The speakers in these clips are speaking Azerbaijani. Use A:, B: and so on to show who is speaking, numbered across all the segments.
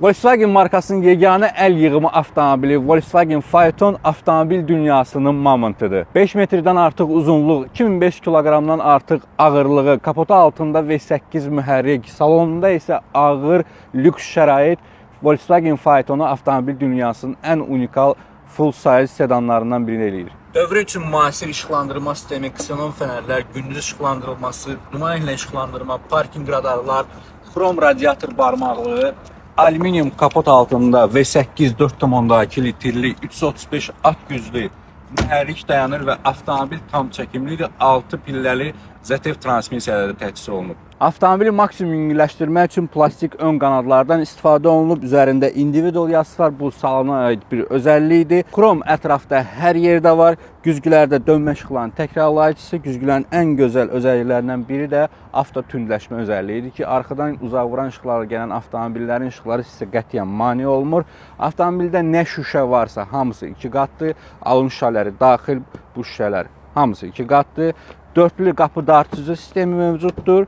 A: Volkswagen markasının yeganə əl yığımı avtomobili Volkswagen Phaeton avtomobil dünyasının mamontudur. 5 metrdən artıq uzunluq, 2005 kiloqramdan artıq ağırlığı, kapotu altında V8 mühərrik, salonunda isə ağır lüks şərait Volkswagen Phaetonu avtomobil dünyasının ən unikal full size sedanlarından birini eləyir. Dövr üçün müasir işıqlandırma sistemi, ksenon fənərlər, gündüz işıqlandırılması, duman ilə işıqlandırma, parking radarlar, xrom radiator barmaqlığı, alüminium kapot altında V8 4.2 litrli 335 at güclü mühərrik dayanır və avtomobil tam çəkimlidir. 6 pilləli ZF transmisiyaları təchiz olunub. Avtomobili maksimum yüngülləşdirmək üçün plastik ön qanadlardan istifadə olunub. Üzərində individual yazısı var. Bu salona aid bir özəllikdir. Krom ətrafda hər yerdə var. Güzgülərdə dönmə işıqlarının təkrarlayıcısı. Güzgülərin ən gözəl özəlliklərindən biri də avto tündləşmə özəlliyidir ki, arxadan uzaq vuran işıqlarla gələn avtomobillərin işıqları sizə qətiyyən mane olmur. Avtomobildə nə şüşə varsa hamısı 2 qatdır. Alın şüşələri daxil bu şüşələr hamısı 2 qatdır. Dörtlü qapı dartıcı sistemi mövcuddur.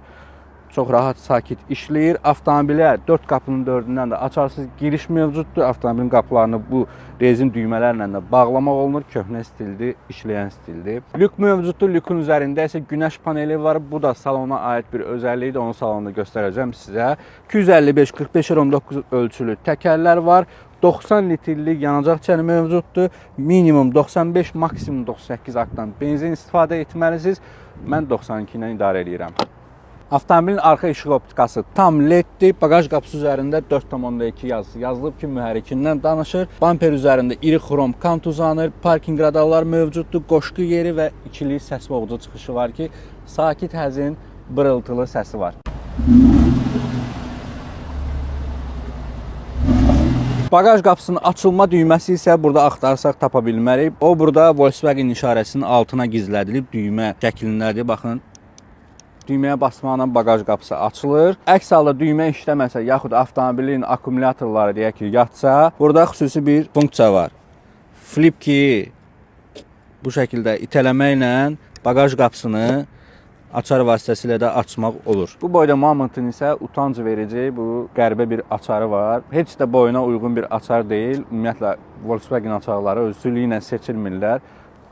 A: Çox rahat, sakit işləyir. Avtomobilə 4 qapının 4-ündən də açarsız giriş mövcuddur. Avtomobilin qapılarını bu rezin düymələrlə də bağlamaq olunur. Köhnə stildir, işləyən stildir. Lük mövcuddur. Lükün üzərində isə günəş paneli var. Bu da salona aid bir özəlliyidir. Onu salonda göstərəcəm sizə. 255-45-19 ölçülü təkərlər var. 90 litrlik yanacaq çəni mövcuddur. Minimum 95, maksimum 98 aktdan benzin istifadə etməlisiniz. Mən 92 ilə idarə edirəm. Avtomobilin arxa işıq optikası tam LED-dir. Bagaj qapısı üzərində 4.2 yazısı yazılıb ki, mühərrikindən danışır. Bamper üzərində iri xrom kant uzanır. Parking radarlar mövcuddur. Qoşqu yeri və ikili səs boğucu çıxışı var ki, sakit həzin, bırıltılı səsi var. Bagaj qapısının açılma düyməsi isə burada axtarsaq tapa bilmərik. O burada Volkswagen işarəsinin altına gizlədilib düymə şəklindədir. Baxın. Düyməyə basmaqla bagaj qapısı açılır. Əks halda düymə işləməsə, yaxud avtomobilin akkumulyatorları deyək ki, yatsa, burada xüsusi bir funksiya var. Flip key bu şəkildə itələməklə bagaj qapısını açar vasitəsilə də açmaq olur. Bu boyda mamontun isə utanc verici, bu qəribə bir açarı var. Heç də boyuna uyğun bir açar deyil. Ümumiyyətlə, Volkswagen açarları özlüyü ilə seçilmirlər.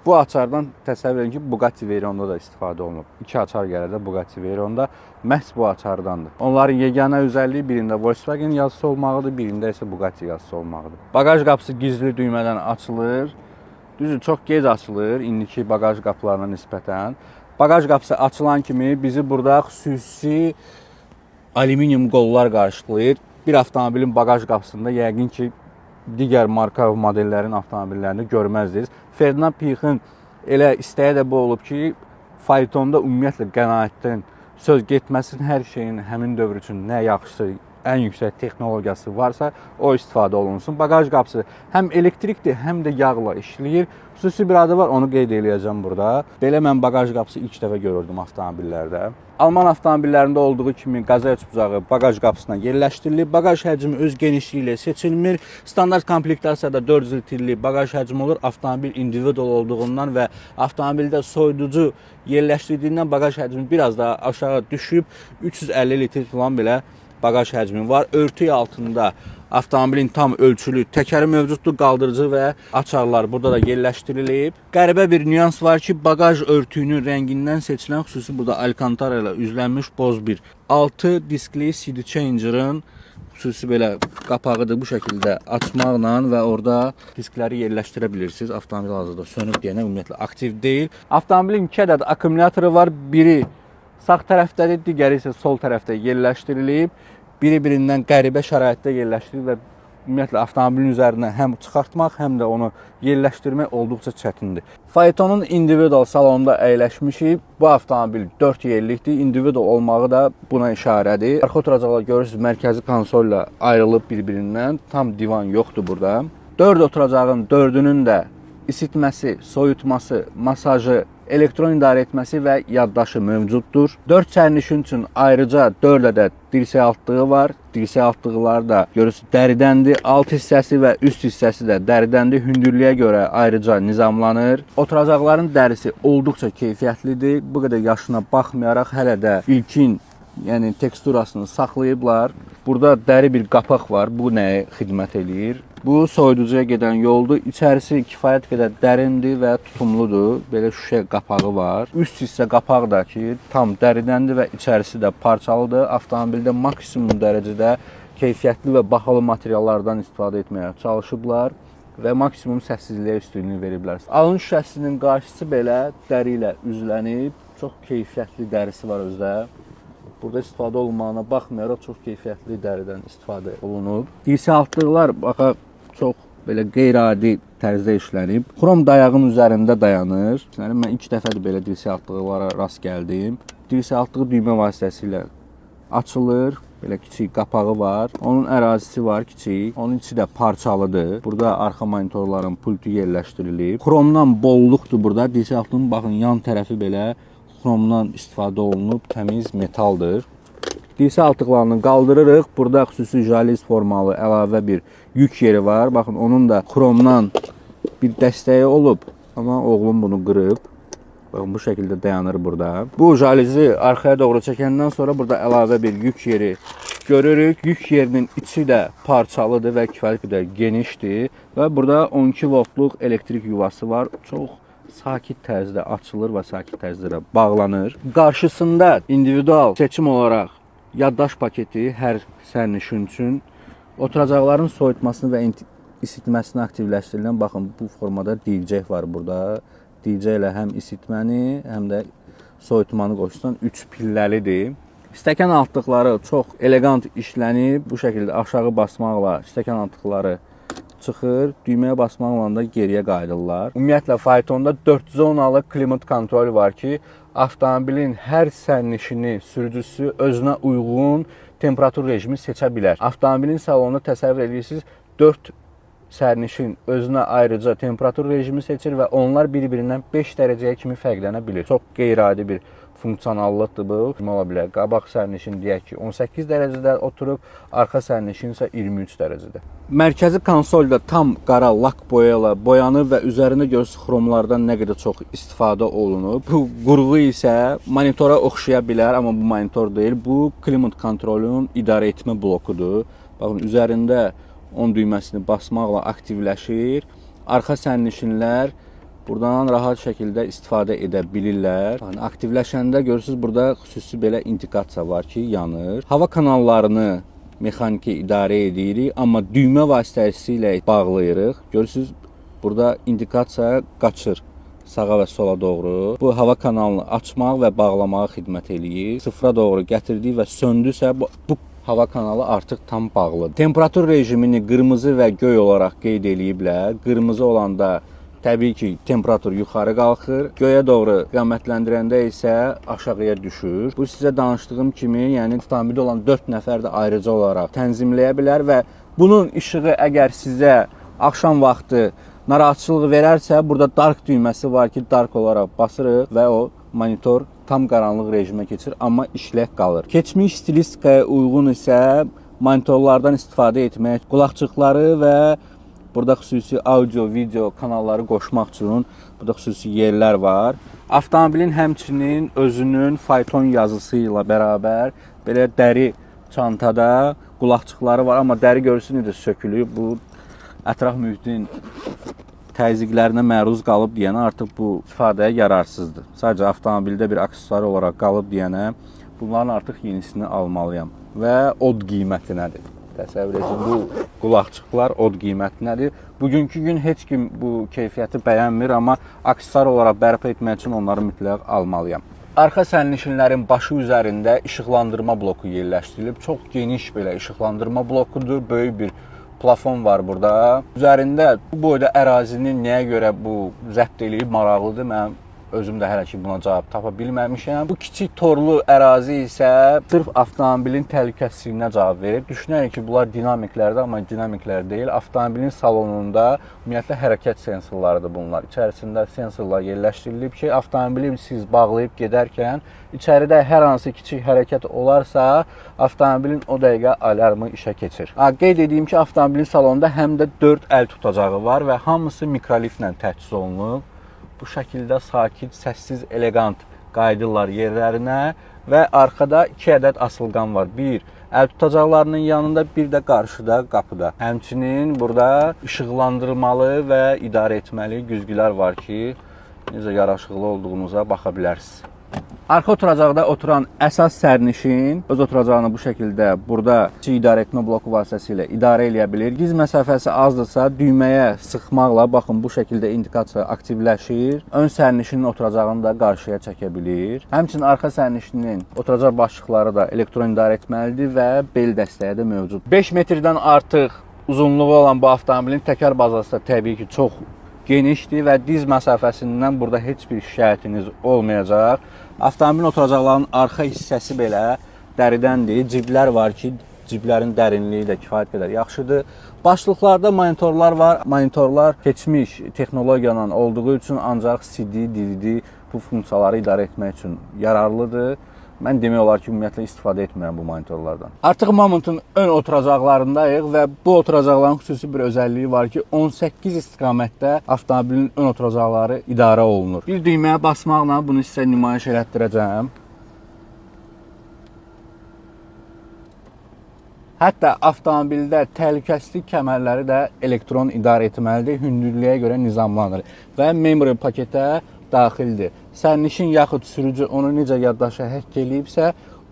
A: Bu açardan təsəvvür edin ki, Bugatti Veyron'da da istifadə olunub. 2 açar gəlir də Bugatti Veyron'da. Məhz bu açardandır. Onların yeganə özəlliyi birində Volkswagen yazısı olmağıdır, birində isə Bugatti yazısı olmağıdır. Bagaj qapısı gizli düymədən açılır. Düzdür, çox gec açılır indiki bagaj qapılarına nisbətən. Bagaj qapısı açılan kimi bizi burada xüsusi alüminium qollar qarşılayır. Bir avtomobilin bagaj qapısında yəqin ki, digər marka modellərin avtomobillərini görməzdiniz. Ferdinand Pixin elə istəyi də bu olub ki, Phaetonda ümumiyyətlə qənaətdən söz getməsin, hər şeyin həmin dövr üçün nə yaxşı, ən yüksək texnologiyası varsa, o istifadə olunsun. Bagaj qapısı həm elektrikdir, həm də yağla işləyir. Xüsusi bir adı var, onu qeyd edəcəm burada. Belə mən bagaj qapısı ilk dəfə görürdüm avtomobillərdə. Alman avtomobillərində olduğu kimi qaza üç bucağı bagaj qapısına yerləşdirilir. Bagaj həcmi öz genişliyi ilə seçilmir. Standart komplektasiyada 400 litrlik bagaj həcmi olur. Avtomobil individual olduğundan və avtomobildə soyuducu yerləşdirdiyindən bagaj həcmi biraz daha aşağı düşüb 350 litr falan belə bagaj həcmi var. Örtük altında avtomobilin tam ölçülü təkəri mövcuddur, qaldırıcı və açarlar burada da yerləşdirilib. Qəribə bir nüans var ki, bagaj örtüyünün rəngindən seçilən xüsusi burada Alcantara ilə üzlənmiş boz bir 6 diskli CD changer'ın xüsusi belə qapağıdır, bu şəkildə açmaqla və orada diskləri yerləşdirə bilirsiniz. Avtomobil hazırda sönüb deyənə ümumiyyətlə aktiv deyil. Avtomobilin 2 ədəd akkumulatoru var. Biri sağ tərəfdədir, digəri isə sol tərəfdə yerləşdirilib. Biri-birindən qəribə şəraitdə yerləşdirir və ümumiyyətlə avtomobilin üzərinə həm çıxartmaq, həm də onu yerləşdirmək olduqca çətindir. Phaetonun individual salonunda əyləşmişik. Bu avtomobil 4 yerlikdir. Individual olmağı da buna işarədir. Arxa oturacaqlar görürsünüz, mərkəzi konsolla ayrılıb bir-birindən. Tam divan yoxdur burada. 4 oturacağın 4-ünün də isitməsi, soyutması, masajı, elektron idarə etməsi və yaddaşı mövcuddur. 4 sərnişin üçün ayrıca 4 ədəd dirsək altlığı var. Dirsək altlıqları da görürsünüz dəridəndir. Alt hissəsi və üst hissəsi də dəridəndir. Hündürlüyə görə ayrıca nizamlanır. Oturacaqların dərisi olduqca keyfiyyətlidir. Bu qədər yaşına baxmayaraq hələ də ilkin yəni teksturasını saxlayıblar. Burada dəri bir qapaq var. Bu nəyə xidmət eləyir? Bu soyuducuya gedən yoldur. İçərisi kifayət qədər dərindir və tutumludur. Belə şüşə qapağı var. Üst hissə qapaq da ki, tam dəridəndir və içərisi də parçalıdır. Avtomobildə maksimum dərəcədə keyfiyyətli və bahalı materiallardan istifadə etməyə çalışıblar və maksimum səssizliyə üstünlük veriblər. Alın şüşəsinin qarşısı belə dəri ilə üzlənib. Çox keyfiyyətli dərisi var özdə. Burada istifadə olunmağına baxmayaraq çox keyfiyyətli dəridən istifadə olunub. Dirsə altlıqlar baxa çox belə qeyri-adi tərzdə işlənib. Xrom dayağın üzərində dayanır. Mən ilk dəfədir belə dirsə altlıqlara rast gəldim. Dirsə altlığı düymə vasitəsilə açılır. Belə kiçik qapağı var. Onun ərazisi var kiçik. Onun içi də parçalıdır. Burada arxa monitorların pultu yerləşdirilib. Xromdan bolluqdur burada. Dirsə altlığının baxın yan tərəfi belə xromdan istifadə olunub, təmiz metaldır. Dirsə altıqlarını qaldırırıq. Burada xüsusi jaliz formalı əlavə bir yük yeri var. Baxın, onun da xromdan bir dəstəyi olub. Amma oğlum bunu qırıb. Baxın, bu şəkildə dayanır burada. Bu jalizi arxaya doğru çəkəndən sonra burada əlavə bir yük yeri görürük. Yük yerinin içi də parçalıdır və kifayət qədər genişdir. Və burada 12 voltluq elektrik yuvası var. Çox sakit tərzdə açılır və sakit tərzdə bağlanır. Qarşısında individual seçim olaraq yaddaş paketi hər sərnişin üçün, oturacaqların soyutmasını və isitməsini aktivləşdirilən, baxın, bu formada DJ var burada. DJ ilə həm isitməni, həm də soyutmanı qoşulan 3 pilləlidir. Stəkan altlıqları çox elegant işlənib. Bu şəkildə aşağı basmaqla stəkan altlıqları çıxır, düyməyə basmaqla da geriyə qayıdırlar. Ümumiyyətlə, faytonda 4 zonalı klimat kontrol var ki, avtomobilin hər sərnişini, sürücüsü özünə uyğun temperatur rejimi seçə bilər. Avtomobilin salonunda təsəvvür edirsiniz, 4 sərnişin özünə ayrıca temperatur rejimi seçir və onlar bir-birindən 5 dərəcəyə kimi fərqlənə bilir. Çox qeyri-adi bir funksionallıqdır bu. Ola bilər, qabaq sərnişin deyək ki 18 dərəcədə oturub, arxa sərnişin isə 23 dərəcədə. Mərkəzi konsolda tam qara lak boyayla boyanıb və üzərində görürsünüz xromlardan nə qədər çox istifadə olunub. Bu qurğu isə monitora oxşaya bilər, amma bu monitor deyil. Bu klimat kontrolunun idarə etmə blokudur. Baxın, üzərində 10 düyməsini basmaqla aktivləşir. Arxa sərnişinlər buradan rahat şəkildə istifadə edə bilirlər. Yəni, aktivləşəndə görürsünüz, burada xüsusi belə indikasiya var ki, yanır. Hava kanallarını mexaniki idarə edirik, amma düymə vasitəsilə bağlayırıq. Görürsünüz, burada indikasiya qaçır sağa və sola doğru. Bu hava kanalını açmaq və bağlamağa xidmət eləyir. Sıfıra doğru gətirdik və söndüsə, bu hava kanalı artıq tam bağlıdır. Temperatur rejimini qırmızı və göy olaraq qeyd eləyiblər. Qırmızı olanda təbii ki, temperatur yuxarı qalxır. Göyə doğru istiqamətləndirəndə isə aşağıya düşür. Bu sizə danışdığım kimi, yəni avtomobildə olan 4 nəfər də ayrıca olaraq tənzimləyə bilər və bunun işığı əgər sizə axşam vaxtı narahatçılıq verərsə, burada dark düyməsi var ki, dark olaraq basırıq və o monitor tam qaranlıq rejimə keçir, amma işlək qalır. Keçmiş stilistikaya uyğun isə monitorlardan istifadə etmək, qulaqçıqları və burada xüsusi audio, video kanalları qoşmaq üçün burada xüsusi yerlər var. Avtomobilin həmçinin özünün fayton yazısı ilə bərabər belə dəri çantada qulaqçıqları var, amma dəri görürsünüz necə sökülüb. Bu ətraf mühitin təzyiqlərinə məruz qalıb deyənə artıq bu istifadəyə yararsızdır. Sadəcə avtomobildə bir aksesuar olaraq qalıb deyənə bunların artıq yenisini almalıyam. Və od qiymətinədir. Təsəvvür edin, bu qulaqçıqlar od qiymətinədir. Bugünkü gün heç kim bu keyfiyyəti bəyənmir, amma aksesuar olaraq bərpa etmək üçün onları mütləq almalıyam. Arxa sərnişinlərin başı üzərində işıqlandırma bloku yerləşdirilib. Çox geniş belə işıqlandırma blokudur, böyük bir plafon var burada. Üzərində bu boyda ərazinin nəyə görə bu zəbt eləyib maraqlıdır. Mən özüm də hələ ki buna cavab tapa bilməmişəm. Bu kiçik torlu ərazi isə sırf avtomobilin təhlükəsizliyinə cavab verir. Düşünərik ki, bunlar dinamiklərdir, amma dinamiklər deyil. Avtomobilin salonunda ümumiyyətlə hərəkət sensorlarıdır bunlar. İçərisində sensorlar yerləşdirilib ki, avtomobili siz bağlayıb gedərkən içəridə hər hansı kiçik hərəkət olarsa, avtomobilin o dəqiqə alarmı işə keçir. Qeyd edeyim ki, avtomobilin salonunda həm də 4 əl tutacağı var və hamısı mikroliftlə təchiz olunub. Bu şəkildə sakit, səssiz, elegant qayıdırlar yerlərinə və arxada 2 ədəd asılqan var. Bir əl tutacaqlarının yanında, bir də qarşıda qapıda. Həmçinin burada işıqlandırmalı və idarə etməli güzgülər var ki, necə yaraşıqlı olduğunuza baxa bilərsiniz. Arxa oturacaqda oturan əsas sərnişin öz oturacağını bu şəkildə burada kiçik idarə etmə bloku vasitəsilə idarə edə bilir. Diz məsafəsi azdırsa düyməyə sıxmaqla baxın bu şəkildə indikasiya aktivləşir. Ön sərnişinin oturacağını da qarşıya çəkə bilir. Həmçinin arxa sərnişinin oturacaq başlıqları da elektron idarə etməlidir və bel dəstəyi də mövcud. 5 metrdən artıq uzunluğu olan bu avtomobilin təkər bazası da təbii ki çox genişdir və diz məsafəsindən burada heç bir şikayətiniz olmayacaq. Avtomobilin oturacaqlarının arxa hissəsi belə dəridəndir. Ciblər var ki, ciblərin dərinliyi də kifayət qədər yaxşıdır. Başlıqlarda monitorlar var. Monitorlar keçmiş texnologiyadan olduğu üçün ancaq CD, DVD bu funksiyaları idarə etmək üçün yararlıdır. Mən demək olar ki, ümumiyyətlə istifadə etmirəm bu monitorlardan. Artıq Mamontun ön oturacaqlarındayıq və bu oturacaqların xüsusi bir özəlliyi var ki, 18 istiqamətdə avtomobilin ön oturacaqları idarə olunur. Bir düyməyə basmaqla bunu sizə nümayiş elətdirəcəm. Hətta avtomobildə təhlükəsizlik kəmərləri də elektron idarə etməlidir, hündürlüyə görə nizamlanır və memory paketə daxildir. Sərnişin yaxud sürücü onu necə yaddaşa həkk eləyibsə,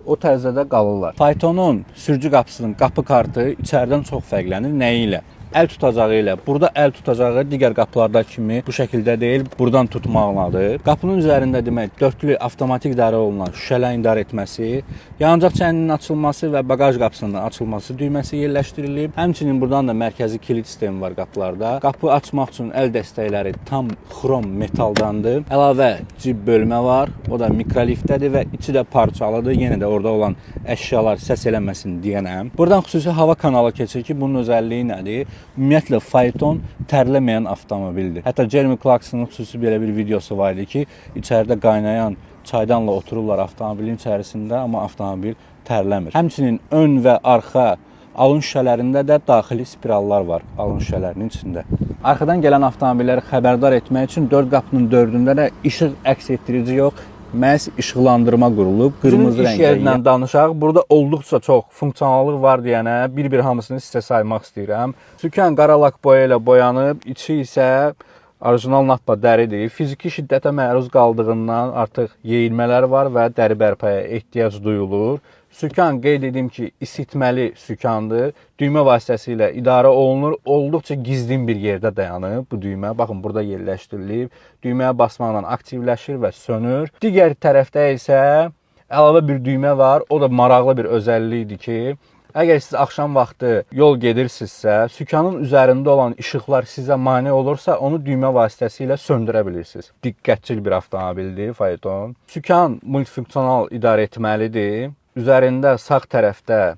A: o tərzdə də qalırlar. Faytonun sürücü qapısının qapı kartı içəridən çox fərqlənir. Nəyi ilə? Əl tutacağı ilə. Burada əl tutacağı digər qapılarda kimi bu şəkildə deyil, buradan tutmaqladır. Qapının üzərində demək, dörtlü avtomatik idarə olunan şüşələrin idarə etməsi, yanacaq çəninin açılması və baqaj qapısının açılması düyməsi yerləşdirilib. Həmçinin buradan da mərkəzi kilit sistemi var qapılarda. Qapı açmaq üçün əl dəstəkləri tam xrom metaldandır. Əlavə cib bölmə var. O da mikroliftdədir və içi də parçalıdır. Yenə də orada olan əşyalar səs eləməsin deyənəm. Buradan xüsusi hava kanalı keçir ki, bunun özəlliyi nədir? Ümumiyyətlə fayton tərləməyən avtomobildir. Hətta Jeremy Clarksonun xüsusi belə bir videosu var idi ki, içəridə qaynayan çaydanla otururlar avtomobilin içərisində, amma avtomobil tərləmir. Həmçinin ön və arxa alın şüşələrində də daxili spirallar var alın şüşələrinin içində. Arxadan gələn avtomobilləri xəbərdar etmək üçün 4 qapının 4-ündə də işıq əks etdirici yox, məhz işıqlandırma qurulub, qırmızı rəngdə. İş yerindən danışaq. Burada olduqca çox funksionallıq var deyənə bir hamısını sizə saymaq istəyirəm. Sükan qara lak boya ilə boyanıb, içi isə orijinal natpa dəridir. Fiziki şiddətə məruz qaldığından artıq yeyilmələr var və dəri bərpaya ehtiyac duyulur. Sükan qeyd edim ki, isitməli sükandır. Düymə vasitəsilə idarə olunur. Olduqca gizlin bir yerdə dayanıb bu düymə. Baxın, burada yerləşdirilib. Düyməyə basmaqla aktivləşir və sönür. Digər tərəfdə isə əlavə bir düymə var. O da maraqlı bir özəllikdir ki, əgər siz axşam vaxtı yol gedirsinizsə, sükanın üzərində olan işıqlar sizə mane olursa, onu düymə vasitəsilə söndürə bilirsiniz. Diqqətçil bir avtomobildir fayton. Sükan multifunksional idarə etməlidir. Üzərində sağ tərəfdə,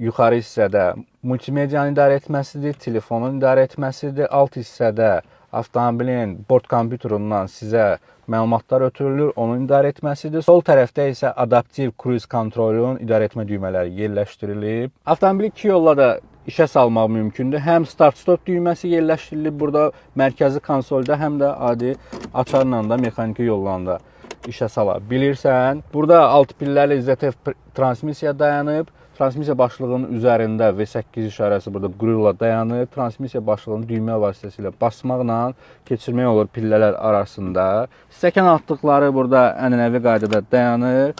A: yuxarı hissədə multimedianı idarə etməsidir, telefonun idarə etməsidir. Alt hissədə avtomobilin bord kompüterundan sizə məlumatlar ötürülür, onun idarə etməsidir. Sol tərəfdə isə adaptiv cruise kontrolun idarə etmə düymələri yerləşdirilib. Avtomobili iki yolla da işə salmaq mümkündür. Həm start-stop düyməsi yerləşdirilib burada mərkəzi konsolda, həm də adi açarla da mexaniki yolla da işə sala bilirsən. Burada alt pilləli ZF transmisiya dayanıb. Transmisiya başlığının üzərində V8 işarəsi burada qürurla dayanıb. Transmisiya başlığının düymə vasitəsilə basmaqla keçirmək olur pillələr arasında. Stəkan altlıqları burada ənənəvi qaydada dayanır.